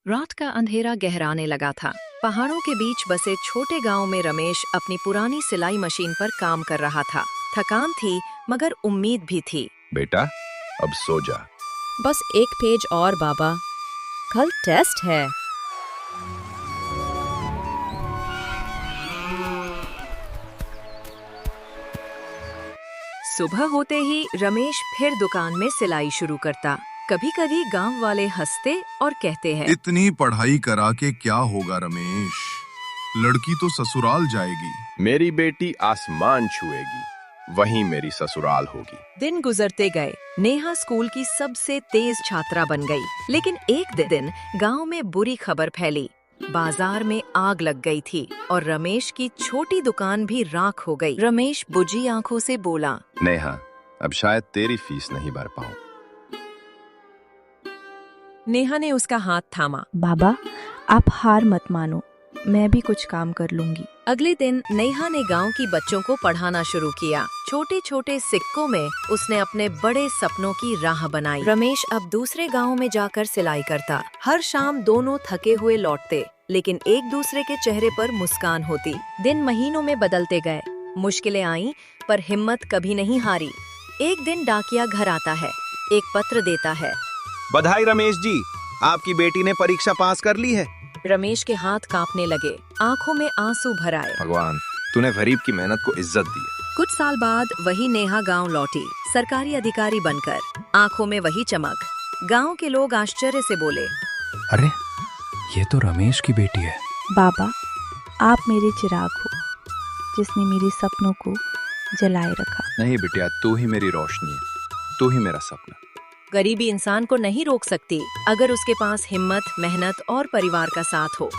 रात का अंधेरा गहराने लगा था। पहाड़ों के बीच बसे छोटे गांव में रमेश अपनी पुरानी सिलाई मशीन पर काम कर रहा था। थकान थी मगर उम्मीद भी थी। बेटा, अब सो जा। बस एक पेज और बाबा, कल टेस्ट है। सुबह होते ही रमेश फिर दुकान में सिलाई शुरू करता। कभी कभी गांव वाले हंसते और कहते हैं, इतनी पढ़ाई करा के क्या होगा रमेश, लड़की तो ससुराल जाएगी। मेरी बेटी आसमान छुएगी, वहीं मेरी ससुराल होगी। दिन गुजरते गए। नेहा स्कूल की सबसे तेज छात्रा बन गई। लेकिन एक दिन गांव में बुरी खबर फैली। बाजार में आग लग गई थी और रमेश की छोटी दुकान भी राख हो गई। रमेश बुझी आंखों से बोला, नेहा, अब शायद तेरी फीस नहीं भर पाऊं। नेहा ने उसका हाथ थामा। बाबा, आप हार मत मानो, मैं भी कुछ काम कर लूंगी। अगले दिन नेहा ने गांव की बच्चों को पढ़ाना शुरू किया। छोटे छोटे सिक्कों में उसने अपने बड़े सपनों की राह बनाई। रमेश अब दूसरे गांव में जाकर सिलाई करता। हर शाम दोनों थके हुए लौटते, लेकिन एक दूसरे के चेहरे पर मुस्कान होती। दिन महीनों में बदलते गए। मुश्किलें आईं, पर हिम्मत कभी नहीं हारी। एक दिन डाकिया घर आता है, एक पत्र देता है। बधाई रमेश जी, आपकी बेटी ने परीक्षा पास कर ली है। रमेश के हाथ कांपने लगे, आंखों में आंसू भर आए। भगवान, तूने गरीब की मेहनत को इज्जत दी है। कुछ साल बाद वही नेहा गांव लौटी, सरकारी अधिकारी बनकर। आंखों में वही चमक। गांव के लोग आश्चर्य से बोले, अरे, ये तो रमेश की बेटी है। बाबा, आप मेरे चिराग हो, जिसने मेरे सपनों को जलाए रखा। नहीं बिटिया, तू ही मेरी रोशनी है, तू ही मेरा सपना। गरीबी इंसान को नहीं रोक सकती, अगर उसके पास हिम्मत, मेहनत और परिवार का साथ हो।